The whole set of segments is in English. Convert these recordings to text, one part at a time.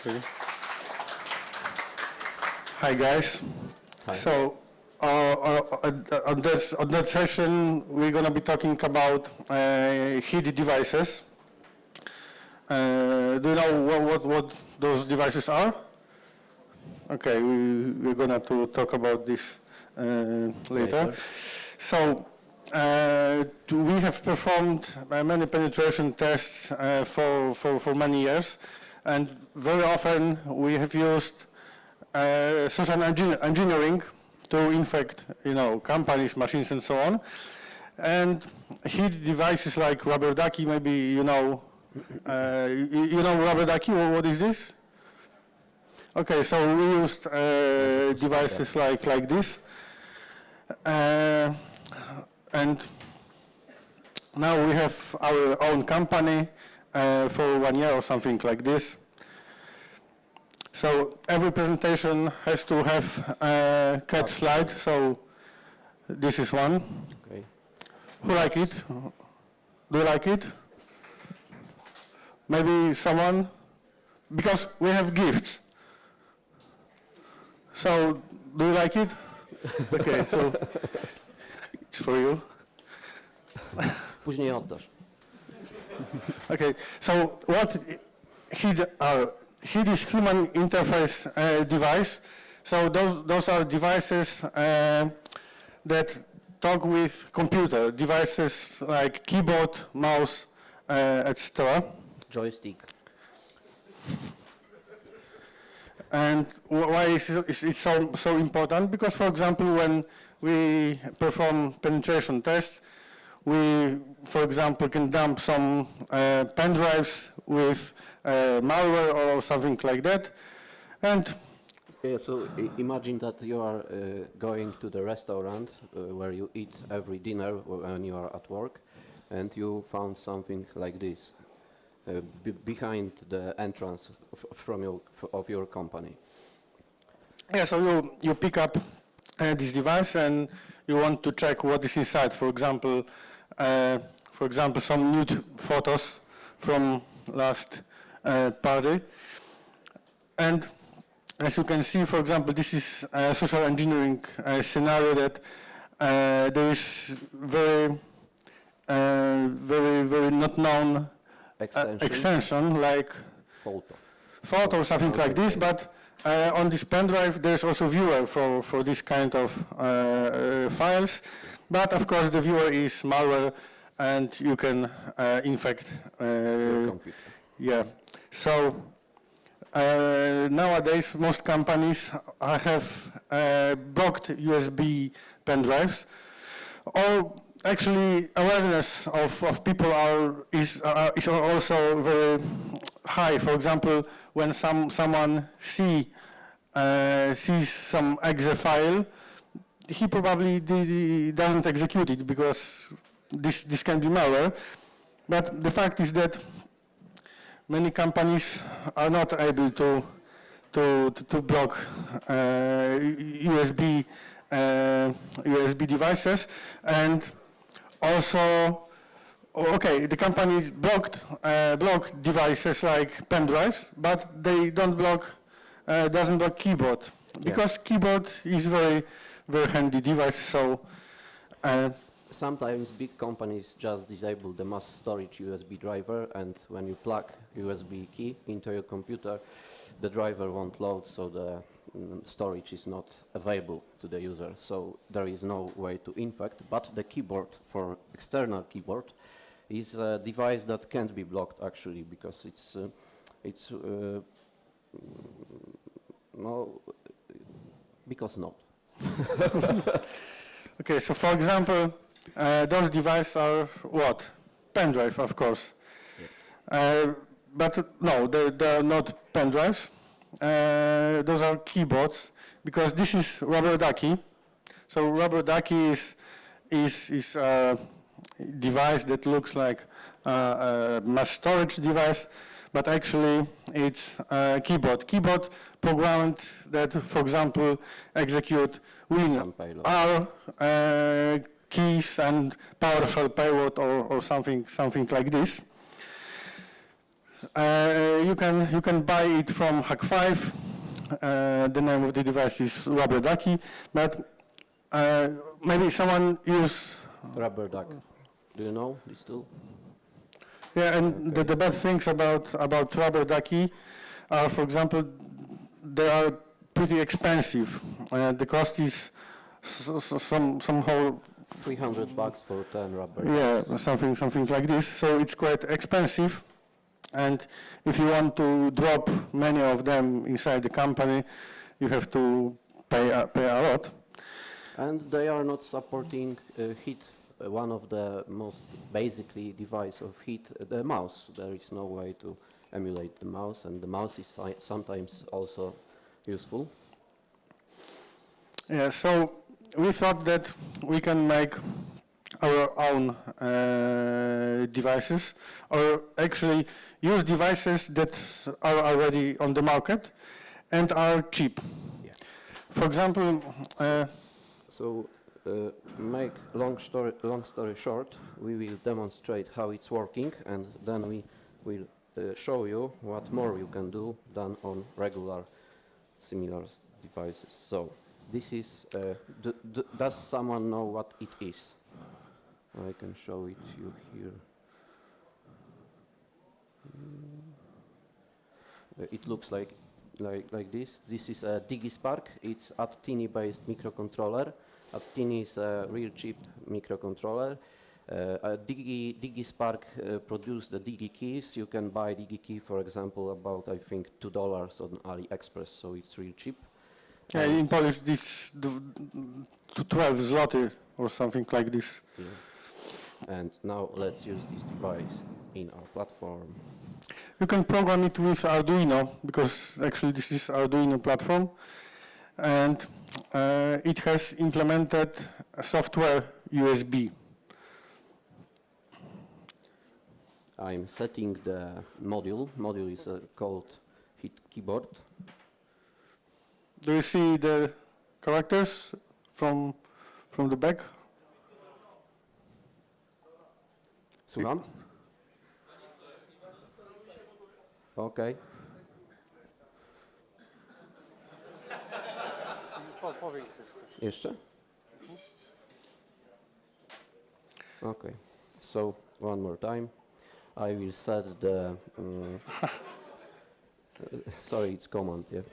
Okay. Hi guys. Hi. So on that session we're going to be talking about HIDude devices. Do you know what those devices are? Okay, we're going to talk about this later. So we have performed many penetration tests for many years, and very often we have used social engineering to infect, companies, machines, and so on. And HIDude devices like Rubber Ducky, maybe you know Rubber Ducky. What is this? Okay, so we used devices like this, and now we have our own company for 1 year or something like this. So every presentation has to have a cat slide. So this is one. Okay. Who like it? Do you like it? Maybe someone? Because we have gifts. So do you like it? Okay, so it's for you. Później oddasz. Okay, so what HIDude are? HIDude is human interface device. So those are devices that talk with computer, devices like keyboard, mouse, etc. Joystick. And why is it so important? Because, for example, when we perform penetration tests, we, for example, can dump some pen drives with malware or something like that. And Yeah, so imagine that you are going to the restaurant where you eat every dinner when you are at work, and you found something like this behind the entrance of your company. yeah, so you pick up this device and you want to check what is inside. For example, some nude photos from last party. And as you can see, for example, this is a social engineering scenario that there is very not known extension like photo or something like this, but on this pen drive there's also viewer for this kind of files, but of course the viewer is malware and you can infect your computer. Yeah, so nowadays most companies have blocked USB pen drives, or actually awareness of people is also very high. For example, when someone sees some exe file, he probably doesn't execute it because this can be malware. But the fact is that many companies are not able to block USB devices, and also, okay, the company block devices like pen drives, but they doesn't block keyboard, because keyboard is very handy device. So sometimes big companies just disable the mass storage USB driver, and when you plug USB key into your computer, the driver won't load, so the storage is not available to the user. So there is no way to infect, but the keyboard for external keyboard is a device that can't be blocked actually, because it's not. Okay, so for example, those devices are what? Pen drive, of course. Yeah. But no, they're not pen drives. Those are keyboards, because this is Rubber Ducky. So Rubber Ducky is a device that looks like a mass storage device, but actually it's a keyboard. Keyboard programmed that, for example, execute WinR keys and PowerShell payload or something like this. You can buy it from Hack5. The name of the device is Rubber Ducky, but maybe someone use Rubber duck. Do you know this tool? Yeah, and the bad things about Rubber Ducky are, for example, they are pretty expensive. The cost is somehow $300 for 10 rubber yeah, ducks. something like this. So it's quite expensive, and if you want to drop many of them inside the company, you have to pay a lot. And they are not supporting HID, one of the most basically device of HID, the mouse. There is no way to emulate the mouse, and the mouse is sometimes also useful. Yeah, so we thought that we can make our own devices, or actually use devices that are already on the market and are cheap. Yeah. For example, make long story short, we will demonstrate how it's working, and then we will show you what more you can do than on regular similar devices. So this is, does someone know what it is? I can show it you here. It looks like this. This is a Digispark. It's Attini-based microcontroller. Attini is a real cheap microcontroller. Digispark produced the Digi keys. You can buy Digi key, for example, about I think $2 on AliExpress, so it's real cheap. yeah, in Polish this 12 zloty or something like this. Yeah. And now let's use this device in our platform. You can program it with Arduino, because actually this is Arduino platform, and it has implemented a software USB. I'm setting the module. Module is called HID keyboard. Do you see the characters from the back? Słucham? Okay. Jeszcze? Okay. So one more time. I will set the. Sorry, it's command, yeah.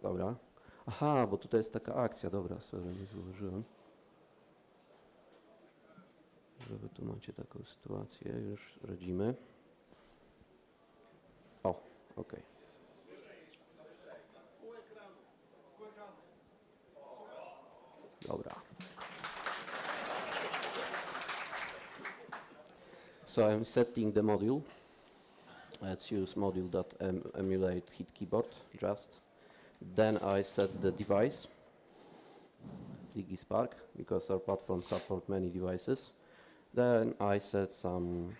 Dobra. Aha, bo tutaj jest taka akcja, dobra, sorry, nie zauważyłem. Że wy tu macie taką sytuację, już radzimy. O, okej. Dobra. So I'm setting the module. Let's use module that emulate HID keyboard just. Then I set the device, Digispark, because our platform supports many devices. Then I set some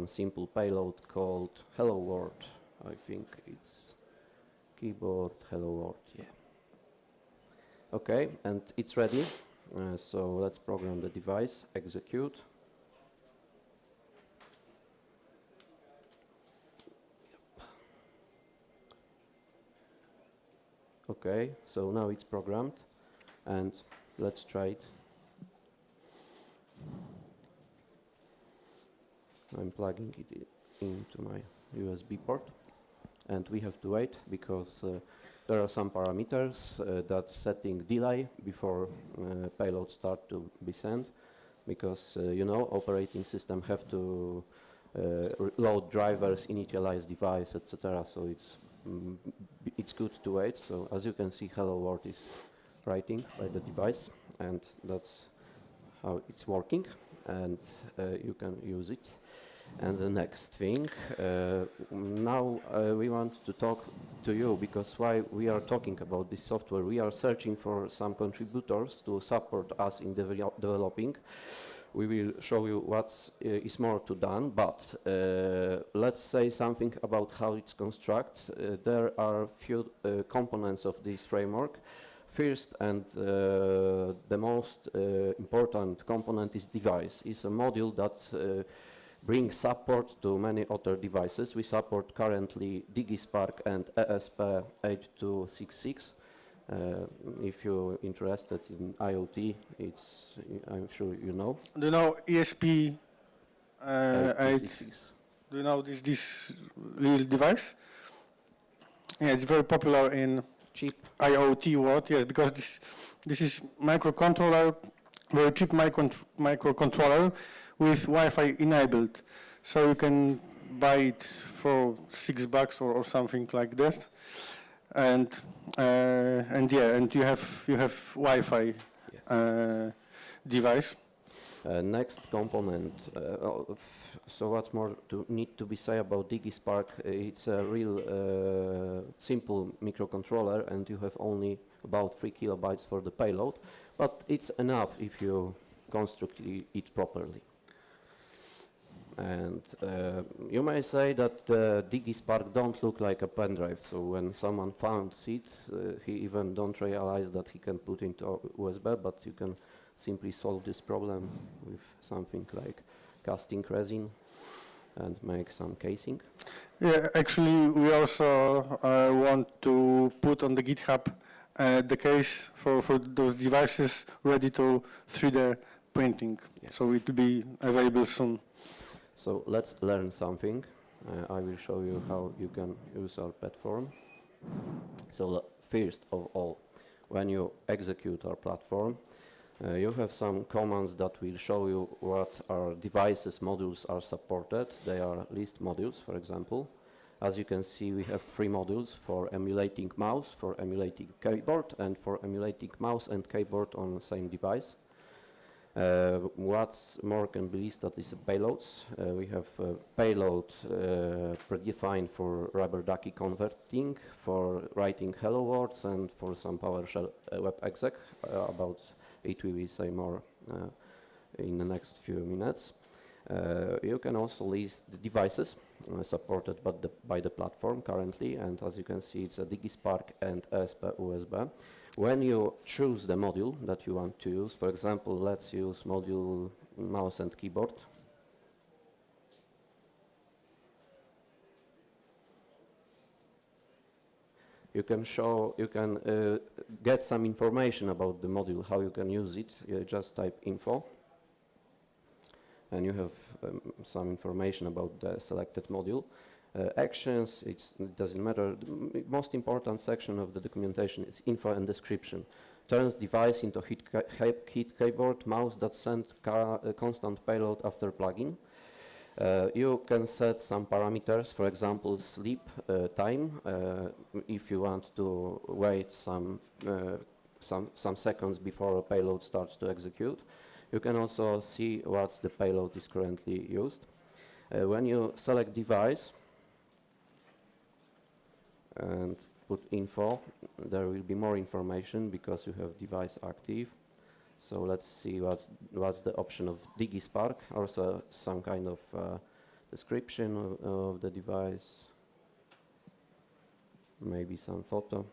simple payload called Hello World. I think it's keyboard Hello World, yeah. Okay, and it's ready. So let's program the device, execute. Okay, so now it's programmed, and let's try it. I'm plugging it into my USB port, and we have to wait because there are some parameters that setting delay before payload start to be sent, because you know, operating system have to load drivers, initialize device, etc. So it's good to wait. So as you can see, Hello World is writing by the device, and that's how it's working, and you can use it. And the next thing, now we want to talk to you, because why we are talking about this software, we are searching for some contributors to support us in developing. We will show you what is more to done, but let's say something about how it's constructed. There are few components of this framework. First and the most important component is device. It's a module that bring support to many other devices. We support currently Digispark and ESP8266. If you're interested in IoT, I'm sure you know. Do you know ESP 8? 866. Do you know this little device? Yeah, it's very popular in Cheap. IoT world. Yes, because this is microcontroller, very cheap microcontroller with Wi-Fi enabled. So you can buy it for $6 or something like that, and you have Wi-Fi device. Next component. So what's more need to be said about Digispark? It's a real simple microcontroller, and you have only about 3 kilobytes for the payload, but it's enough if you construct it properly. And you may say that Digispark don't look like a pen drive, so when someone finds it, he even don't realize that he can put into USB, but you can simply solve this problem with something like casting resin and make some casing. Yeah, actually we also want to put on the GitHub the case for those devices ready to 3D printing. Yes. So it will be available soon. So let's learn something. I will show you how you can use our platform. So first of all, when you execute our platform, you have some commands that will show you what our devices modules are supported. They are list modules, for example. As you can see, we have 3 modules for emulating mouse, for emulating keyboard, and for emulating mouse and keyboard on the same device. What's more can be listed is payloads. We have payload predefined for rubber Ducky converting, for writing hello words, and for some PowerShell web exec. About it we will say more in the next few minutes. You can also list the devices supported by the platform currently, and as you can see, it's a Digispark and ESP USB. When you choose the module that you want to use, for example, let's use module mouse and keyboard. You can get some information about the module, how you can use it. You just type info, and you have some information about the selected module. Actions, it doesn't matter. The most important section of the documentation is info and description. Turns device into hit keyboard, mouse that sends constant payload after plugin. You can set some parameters, for example, sleep time, if you want to wait some seconds before a payload starts to execute. You can also see what the payload is currently used. When you select device and put info, there will be more information because you have device active. So let's see what's the option of Digispark. Also some kind of description of the device, maybe some photo,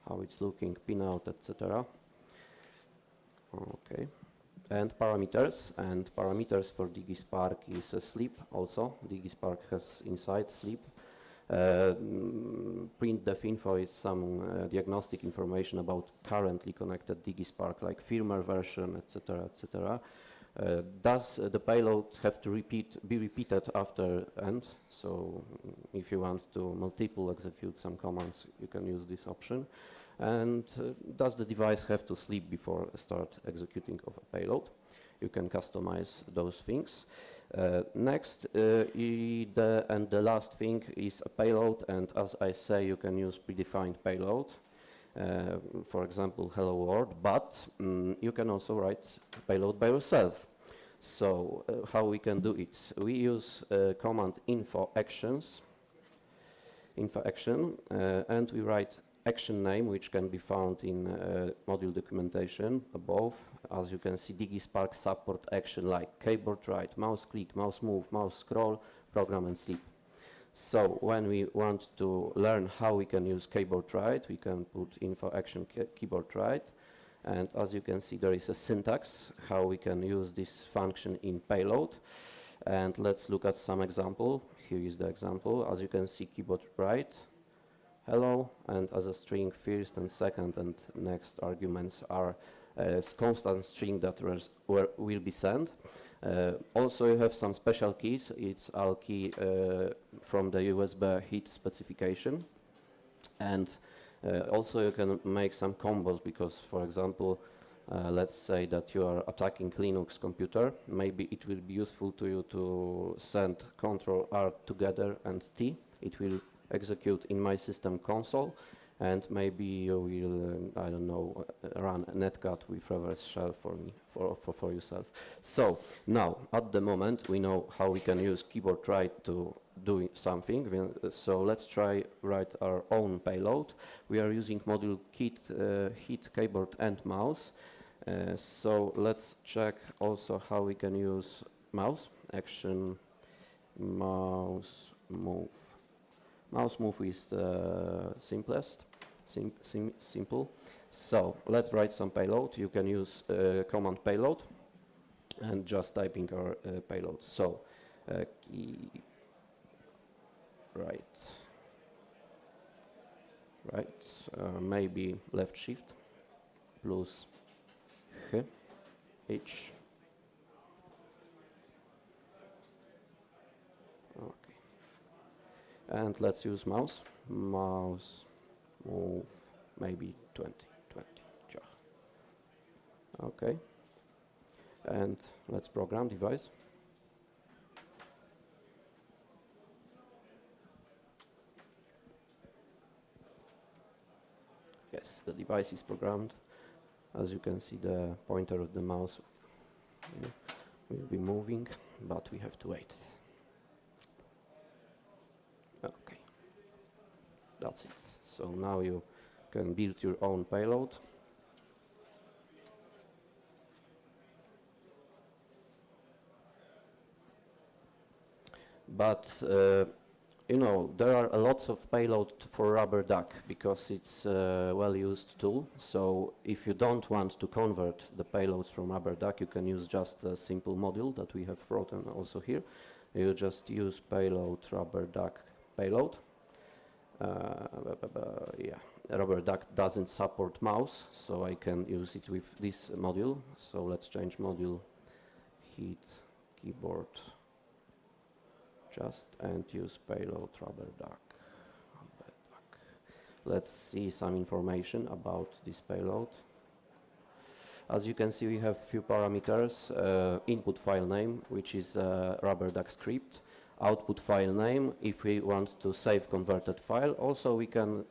how it's looking, pinout, etc. Okay. And parameters for Digispark is sleep also. Digispark has inside sleep. Printdef info is some diagnostic information about currently connected Digispark, like firmware version, etc., etc. Does the payload have to be repeated after end? So if you want to multiple execute some commands, you can use this option. And does the device have to sleep before start executing of a payload? You can customize those things. Next, and the last thing is a payload, and as I say, you can use predefined payload. For example, hello world, but you can also write payload by yourself. So how we can do it? We use command info action, and we write action name, which can be found in module documentation above. As you can see, Digispark support action like keyboard write, mouse click, mouse move, mouse scroll, program and sleep. So when we want to learn how we can use keyboard write, we can put info action keyboard write, And as you can see, there is a syntax how we can use this function in payload. And let's look at some example. Here is the example. As you can see, keyboard write hello, and as a string first and second and next arguments are constant string that will be sent. Also, you have some special keys. It's our key from the USB HID specification. And also you can make some combos because, for example, let's say that you are attacking Linux computer. Maybe it will be useful to you to send Ctrl R together and T. It will execute in my system console, and maybe you will, I don't know, run a netcat with reverse shell for me, for yourself. So now, at the moment, we know how we can use keyboard write to do something. So let's try write our own payload. We are using module HID keyboard and mouse. So let's check also how we can use mouse action, mouse move. Mouse move is the simplest, simple. So let's write some payload. You can use command payload and just typing our payload. So key right, maybe left shift plus H. Okay. And let's use mouse. Mouse move maybe 20. Yeah. Okay. And let's program device. Yes, the device is programmed. As you can see, the pointer of the mouse will be moving, but we have to wait. Okay, that's it. So now you can build your own payload. But you know, there are lots of payload for Rubber Duck because it's a well-used tool. So if you don't want to convert the payloads from Rubber Duck, you can use just a simple module that we have written also here. You just use payload Rubber Duck payload. Yeah, Rubber Duck doesn't support mouse, so I can use it with this module. So let's change module HID keyboard just and use payload Rubber Duck. Let's see some information about this payload. As you can see, we have few parameters. Input file name, which is Rubber Duck script. Output file name, if we want to save converted file. Also, we can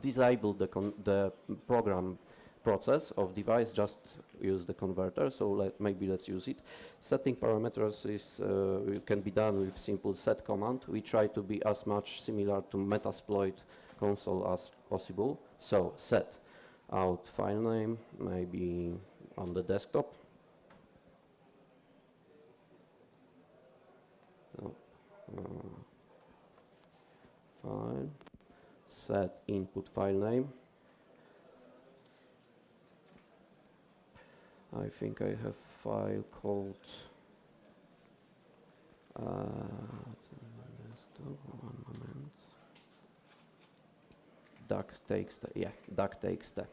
disable the program process of device, just use the converter. So maybe let's use it. Setting parameters is can be done with simple set command. We try to be as much similar to Metasploit console as possible. So set out file name, maybe on the desktop. File. Set input file name. I think I have file called one moment. Duck.txt. Yeah, duck.txt.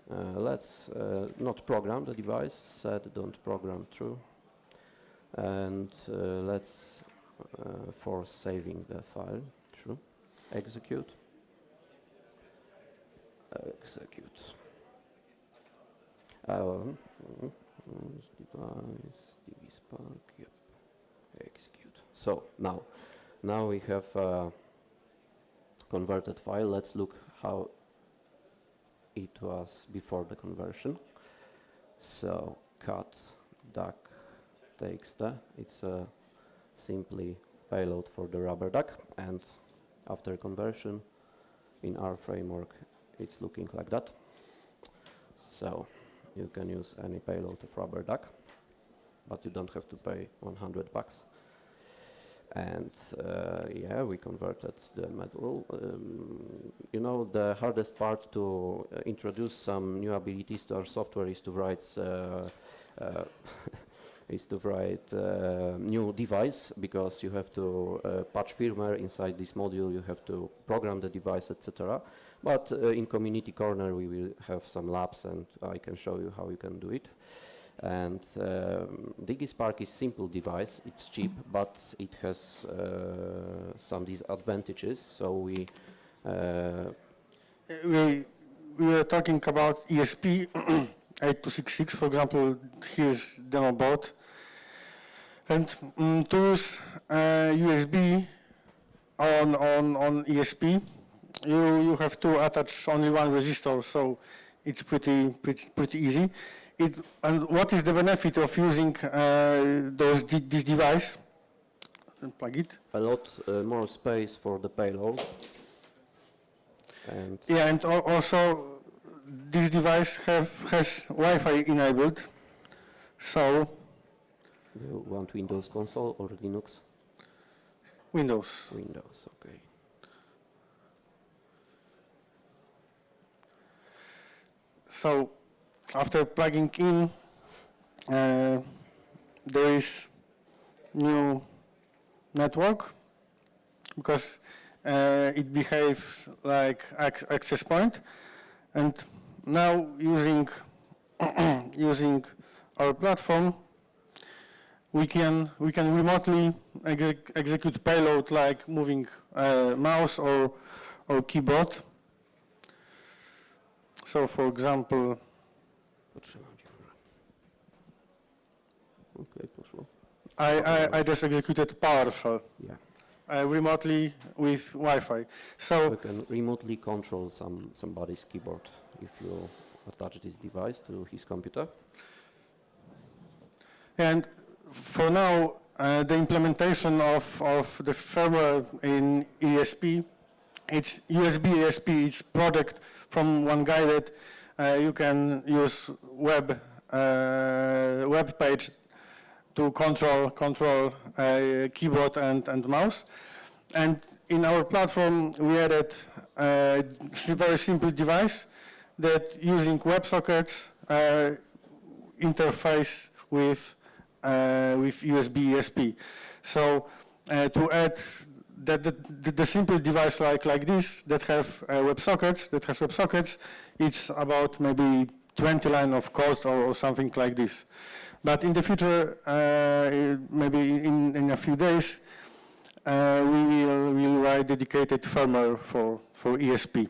Let's not program the device. Set don't program true. And let's force saving the file. True. Execute. Execute. Device, Digispark, yep. Execute. So now we have a converted file. Let's look how it was before the conversion. So cut duck.txt. It's a simply payload for the Rubber Duck, and after conversion in our framework, it's looking like that. So you can use any payload of Rubber Duck, but you don't have to pay $100. And yeah, we converted the module. You know, the hardest part to introduce some new abilities to our software is to write new device, because you have to patch firmware inside this module, you have to program the device, etc. But in community corner we will have some labs and I can show you how you can do it. And Digispark is simple device, it's cheap, but it has some disadvantages. So we are talking about ESP 8266, for example. Here's demo board. And to use USB on ESP, you have to attach only one resistor, so it's pretty easy. And what is the benefit of using this device? Plug it. A lot more space for the payload. And yeah, and also this device has Wi-Fi enabled. So you want Windows console or Linux? Windows. Windows, okay. So after plugging in, there is new network, because it behaves like access point. And now using using our platform, we can remotely execute payload, like moving mouse or keyboard. So for example, I just executed PowerShell. Yeah. Remotely with Wi-Fi. So we can remotely control somebody's keyboard if you attach this device to his computer. And for now, the implementation of the firmware in ESP, it's USB ESP, it's project from one guy that you can use web page to control keyboard and mouse. And in our platform, we added a very simple device that, using WebSockets, interface with USB ESP. So to add the simple device like this that has WebSockets, it's about maybe 20 lines of code or something like this. But in the future, maybe in a few days, we will write dedicated firmware for ESP.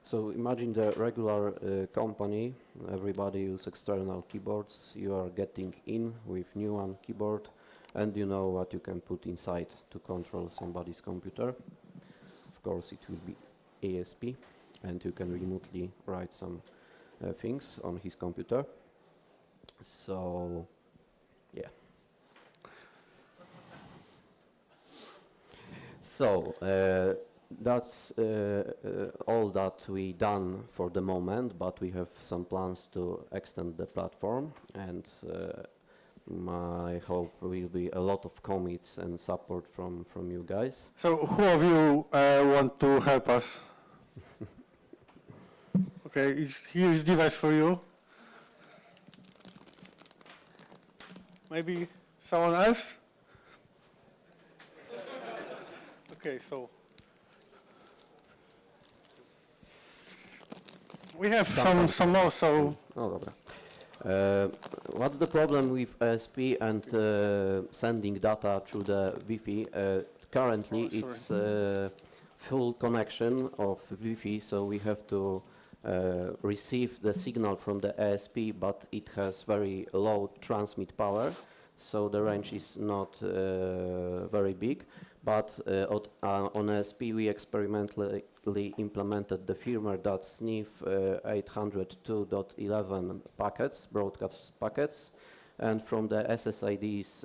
So imagine the regular company, everybody uses external keyboards, you are getting in with new one keyboard, and you know what you can put inside to control somebody's computer. Of course it will be ESP, and you can remotely write some things on his computer. So, yeah. So, that's all that we done for the moment, but we have some plans to extend the platform, and I hope will be a lot of commits and support from you guys. So who of you want to help us? Okay, here's device for you. Maybe someone else? Okay, so we have some more, so... Oh, dobra. What's the problem with ASP and sending data through the Wi-Fi? Currently, it's full connection of Wi-Fi, so we have to receive the signal from the ASP, but it has very low transmit power, so the range is not very big. But on ASP we experimentally implemented the firmware that sniff 802.11 packets, broadcast packets, and from the SSIDs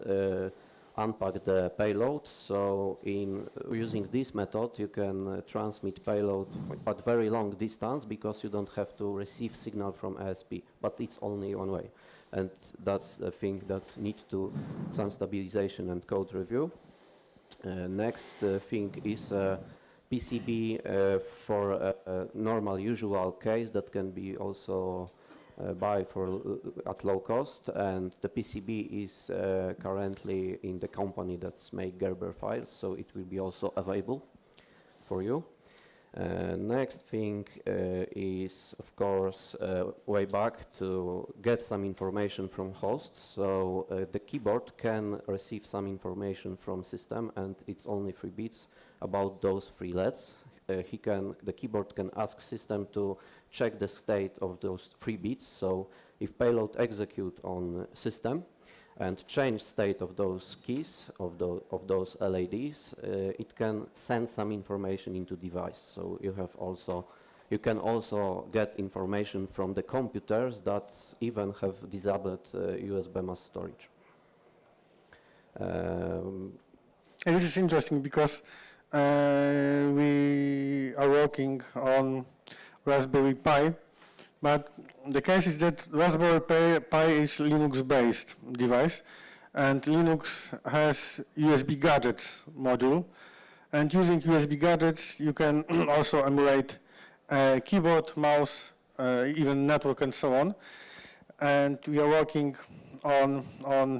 unpack the payload. So in using this method you can transmit payload at very long distance, because you don't have to receive signal from ASP, but it's only one way, and that's a thing that needs to some stabilization and code review. Next thing is PCB for a normal usual case that can be also buy for at low cost, and the PCB is currently in the company that's make Gerber files, so it will be also available for you. Next thing is, of course, way back to get some information from hosts. So the keyboard can receive some information from system, and it's only 3 bits about those 3 LEDs. The keyboard can ask system to check the state of those 3 bits. So if payload execute on system and change state of those keys, of those LEDs, it can send some information into device. So you can also get information from the computers that even have disabled USB mass storage. And this is interesting because we are working on Raspberry Pi, but the case is that Raspberry Pi is Linux-based device, and Linux has USB gadgets module, and using USB gadgets you can also emulate keyboard, mouse, even network and so on. And we are working on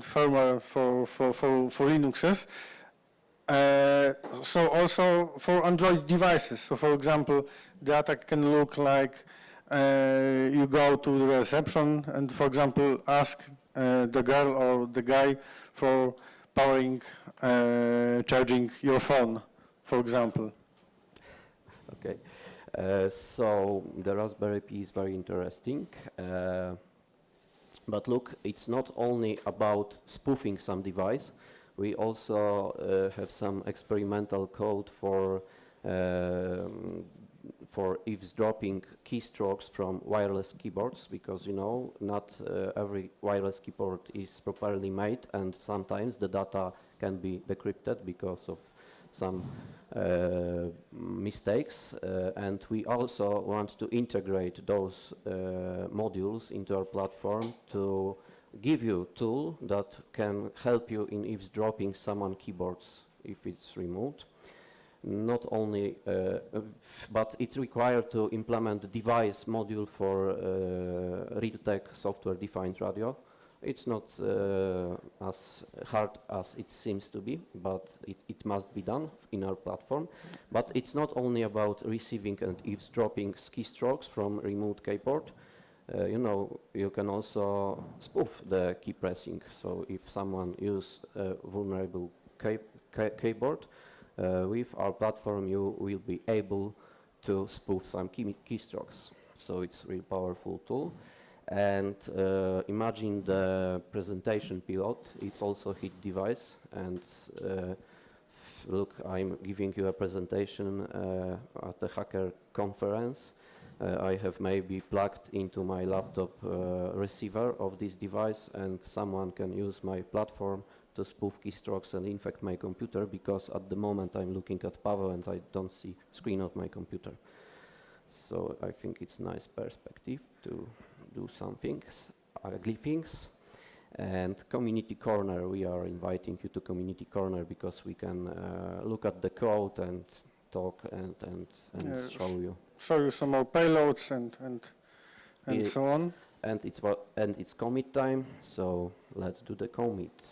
firmware for Linuxes. So also for Android devices. So for example, the attack can look like you go to the reception and, for example, ask the girl or the guy for powering, charging your phone, for example. Okay, so the Raspberry Pi is very interesting. But look, it's not only about spoofing some device. We also have some experimental code for eavesdropping keystrokes from wireless keyboards, because not every wireless keyboard is properly made, and sometimes the data can be decrypted because of some mistakes. And we also want to integrate those modules into our platform to give you a tool that can help you in eavesdropping someone keyboards if it's removed. Not only, but it's required to implement the device module for Realtek software-defined radio. It's not as hard as it seems to be, but it must be done in our platform. But it's not only about receiving and eavesdropping keystrokes from removed keyboard. You can also spoof the key pressing. So if someone uses a vulnerable keyboard, with our platform you will be able to spoof some keystrokes. So it's a really powerful tool. And imagine the presentation pilot. It's a HID device. And look, I'm giving you a presentation at the hacker conference. I have maybe plugged into my laptop receiver of this device, and someone can use my platform to spoof keystrokes and infect my computer, because at the moment I'm looking at Paweł and I don't see screen of my computer. So I think it's nice perspective to do some things, ugly things. And community corner, we are inviting you to community corner because we can look at the code and talk and show you some more payloads and so on. And it's commit time, so let's do the commit.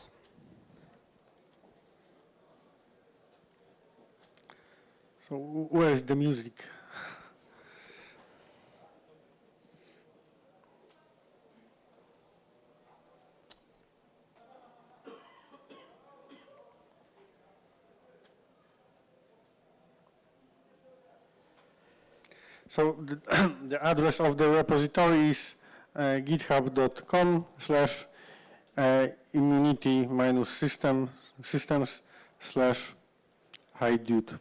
So where is the music? So the address of the repository is github.com/immunity-systems/HIDude.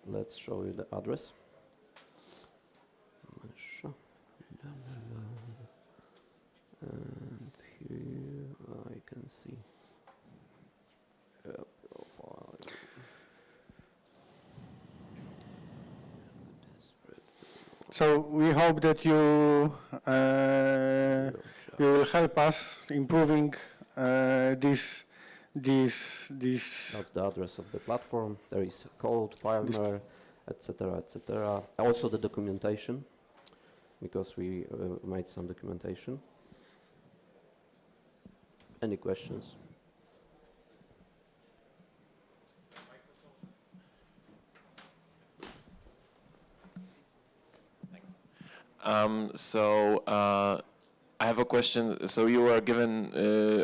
Let's show you the address. And here I can see. So we hope that you you will help us improving this. That's the address of the platform. There is code, firmware, etc., etc. Also the documentation, because we made some documentation. Any questions? I have a question. So you are given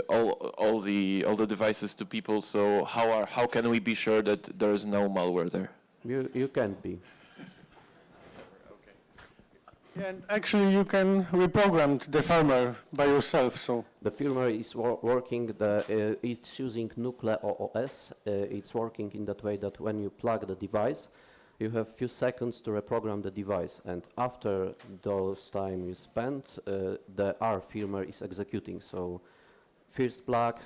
all the devices to people. So how can we be sure that there is no malware there? You can be. Yeah, and actually, you can reprogram the firmware by yourself. So The firmware is working. It's using Nucleo OS. It's working in that way that when you plug the device, you have few seconds to reprogram the device, and after those time you spend, the R firmware is executing. So first plug,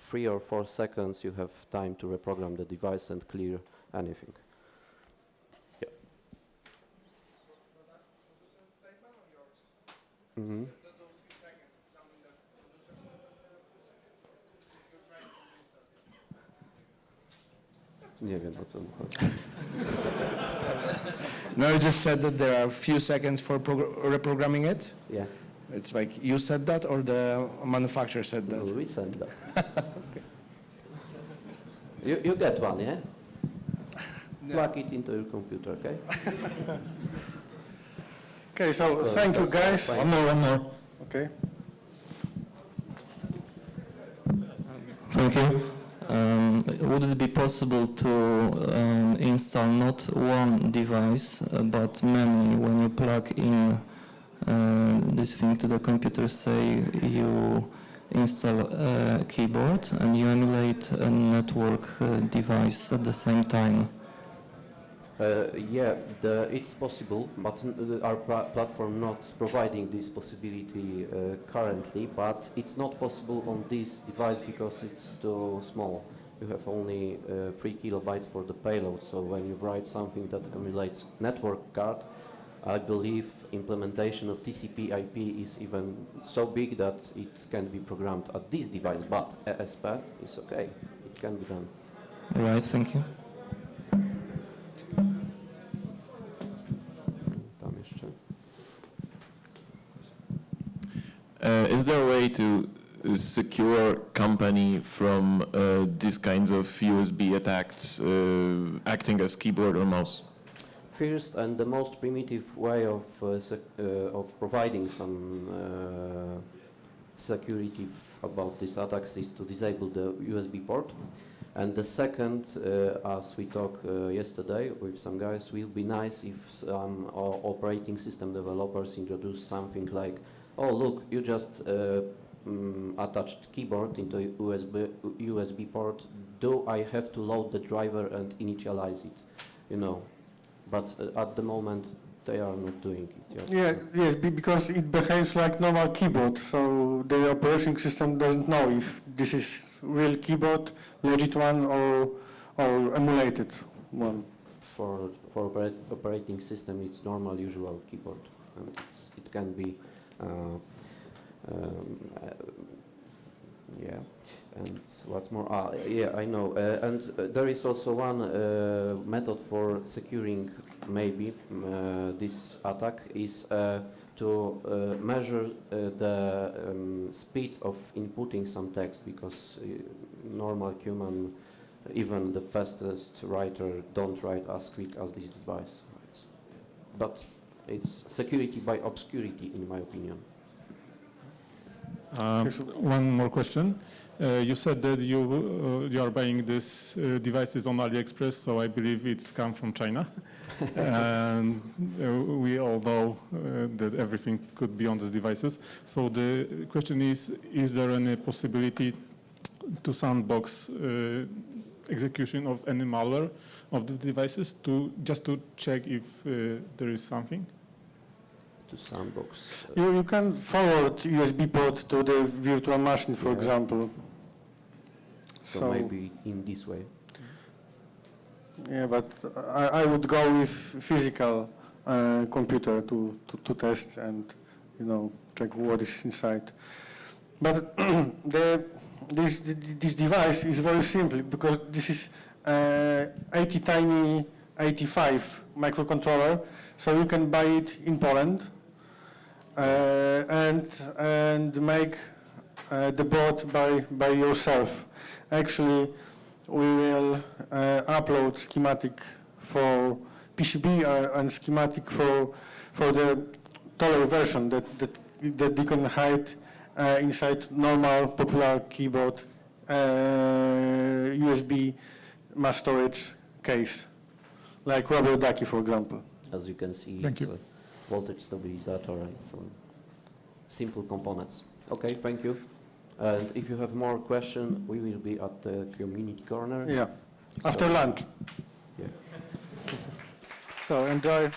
3 or 4 seconds, you have time to reprogram the device and clear anything. Yeah. Mm-hmm. Nie wiem, o co mu chodzi. No, you just said that there are a few seconds for reprogramming it. Yeah. It's like you said that or the manufacturer said that? We send that. You get one, yeah? Plug it into your computer, okay? okay, so thank you, guys. One more. Okay. Thank you. Would it be possible to install not one device but many when you plug in this thing to the computer? Say you install a keyboard and you emulate a network device at the same time. Yeah, it's possible, but our platform not providing this possibility currently, but it's not possible on this device because it's too small. You have only 3 kilobytes for the payload, so when you write something that emulates network card, I believe implementation of TCP IP is even so big that it can be programmed at this device, but ESP is okay, it can be done. Right, thank you. Is there a way to secure company from these kinds of USB attacks acting as keyboard or mouse? First and the most primitive way of providing some security about these attacks is to disable the USB port. And the second, as we talked yesterday with some guys, will be nice if some operating system developers introduce something like, oh look, you just attached keyboard into USB port. Do I have to load the driver and initialize it? You know, but at the moment they are not doing it yet. Yeah, yes, because it behaves like normal keyboard, so the operating system doesn't know if this is real keyboard, legit one, or emulated one. For operating system, it's normal, usual keyboard, and it can be, yeah. And what's more? Yeah, I know. And there is also one method for securing maybe this attack is to measure the speed of inputting some text, because normal human, even the fastest writer, don't write as quick as this device. Right? But it's security by obscurity, in my opinion. One more question. You said that you are buying these devices on AliExpress, so I believe it's come from China. And we all know that everything could be on these devices. So the question is there any possibility to sandbox execution of any malware of the devices just to check if there is something? To sandbox. You can forward USB port to the virtual machine, for example. So maybe in this way. Yeah, but I would go with physical computer to test and check what is inside. But this device is very simple because this is 8085 microcontroller, so you can buy it in Poland and make the board by yourself. Actually, we will upload schematic for PCB and schematic for the taller version that you can hide inside normal popular keyboard USB mass storage case, like rubber Ducky, for example. As you can see, Thank it's you. a voltage stabilizer and some simple components. Okay, thank you. And if you have more questions, we will be at the community corner. Yeah, after lunch. Yeah. So enjoy.